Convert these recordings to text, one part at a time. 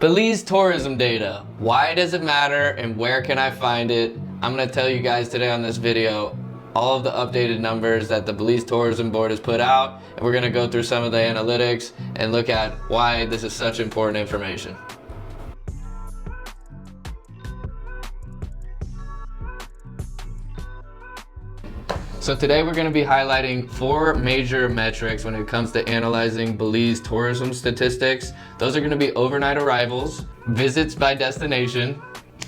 Belize tourism data. Why does it matter and where can I find it? I'm going to tell you guys today on this video all of the updated numbers that the Belize Tourism Board has put out, and we're going to go through some of the analytics and look at why this is such important information. So today we're going to be highlighting 4 major metrics when it comes to analyzing Belize tourism statistics. Those are going to be overnight arrivals, visits by destination,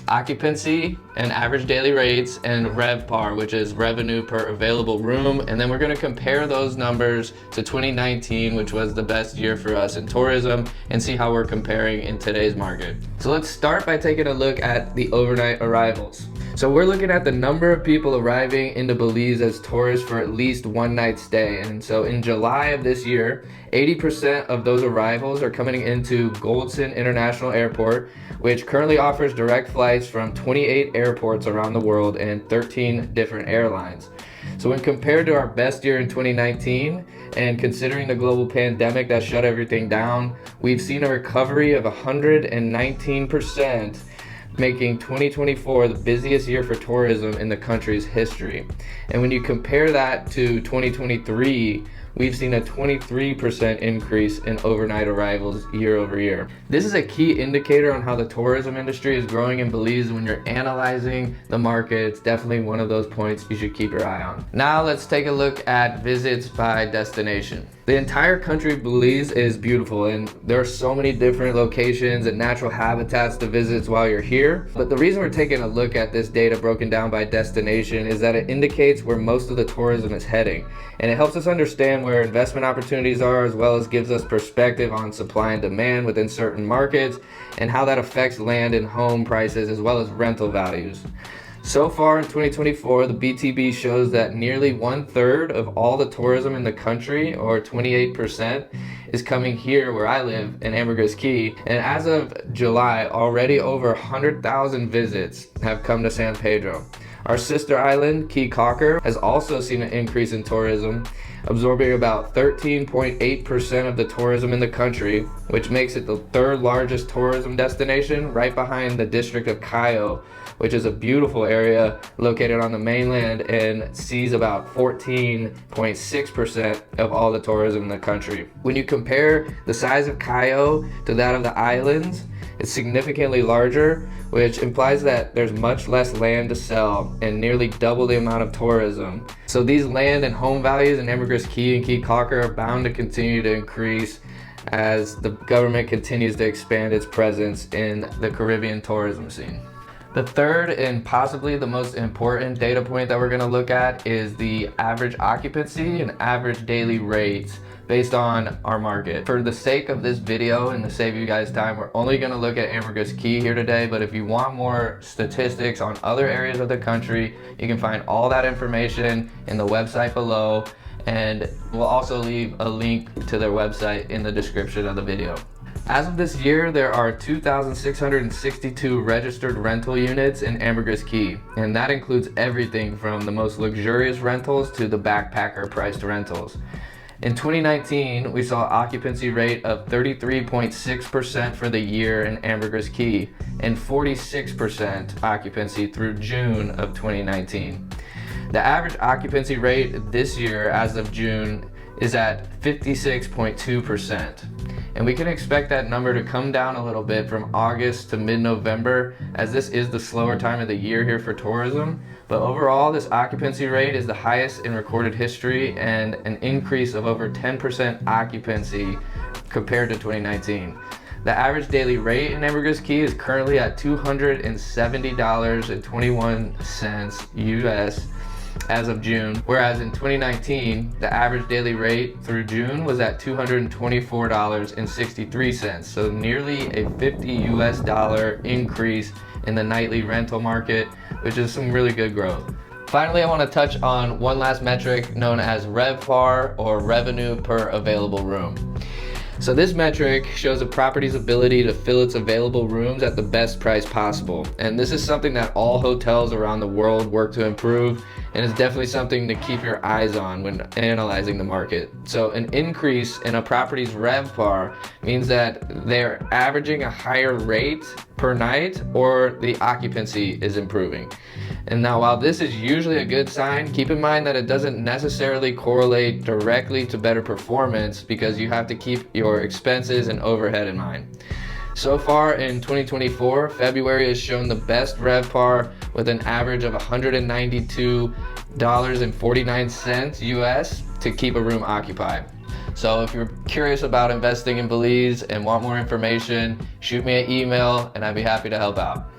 occupancy and average daily rates, and RevPAR, which is revenue per available room. And then we're going to compare those numbers to 2019, which was the best year for us in tourism, and see how we're comparing in today's market. So let's start by taking a look at the overnight arrivals. So we're looking at the number of people arriving into Belize as tourists for at least one night stay. And so in July of this year, 80% of those arrivals are coming into Goldson International Airport, which currently offers direct flights from 28 airports around the world and 13 different airlines. So when compared to our best year in 2019, and considering the global pandemic that shut everything down, we've seen a recovery of 119%, making 2024 the busiest year for tourism in the country's history. And when you compare that to 2023, we've seen a 23% increase in overnight arrivals year over year. This is a key indicator on how the tourism industry is growing in Belize. When you're analyzing the market, it's definitely one of those points you should keep your eye on. Now let's take a look at visits by destination. The entire country of Belize is beautiful, and there are so many different locations and natural habitats to visit while you're here. But the reason we're taking a look at this data broken down by destination is that it indicates where most of the tourism is heading. And it helps us understand where investment opportunities are, as well as gives us perspective on supply and demand within certain markets and how that affects land and home prices as well as rental values. So far in 2024, the BTB shows that nearly 1/3 of all the tourism in the country, or 28%, is coming here where I live in Ambergris Caye. And as of July, already over 100,000 visits have come to San Pedro. Our sister island, Caye Caulker, has also seen an increase in tourism, absorbing about 13.8% of the tourism in the country, which makes it the 3rd largest tourism destination, right behind the district of Cayo, which is a beautiful area located on the mainland and sees about 14.6% of all the tourism in the country. When you compare the size of Cayo to that of the islands, it's significantly larger, which implies that there's much less land to sell and nearly double the amount of tourism. So these land and home values in Ambergris Caye and Caye Caulker are bound to continue to increase as the government continues to expand its presence in the Caribbean tourism scene. The third and possibly the most important data point that we're going to look at is the average occupancy and average daily rates based on our market. For the sake of this video and to save you guys time, we're only going to look at Ambergris Caye here today, but if you want more statistics on other areas of the country, you can find all that information in the website below, and we'll also leave a link to their website in the description of the video. As of this year, there are 2,662 registered rental units in Ambergris Caye, and that includes everything from the most luxurious rentals to the backpacker priced rentals. In 2019, we saw an occupancy rate of 33.6% for the year in Ambergris Caye and 46% occupancy through June of 2019. The average occupancy rate this year as of June is at 56.2%. And we can expect that number to come down a little bit from August to mid-November, as this is the slower time of the year here for tourism. But overall, this occupancy rate is the highest in recorded history and an increase of over 10% occupancy compared to 2019. The average daily rate in Ambergris Caye is currently at $270.21 US as of June, whereas in 2019, the average daily rate through June was at $224.63. So nearly a $50 US increase in the nightly rental market, which is some really good growth. Finally, I want to touch on one last metric known as RevPAR, or revenue per available room. So this metric shows a property's ability to fill its available rooms at the best price possible. And this is something that all hotels around the world work to improve. and it's definitely something to keep your eyes on when analyzing the market. So an increase in a property's RevPAR means that they're averaging a higher rate per night, or the occupancy is improving. And now, while this is usually a good sign, keep in mind that it doesn't necessarily correlate directly to better performance, because you have to keep your expenses and overhead in mind. So far in 2024, February has shown the best RevPAR with an average of $192.49 US to keep a room occupied. So if you're curious about investing in Belize and want more information, shoot me an email and I'd be happy to help out.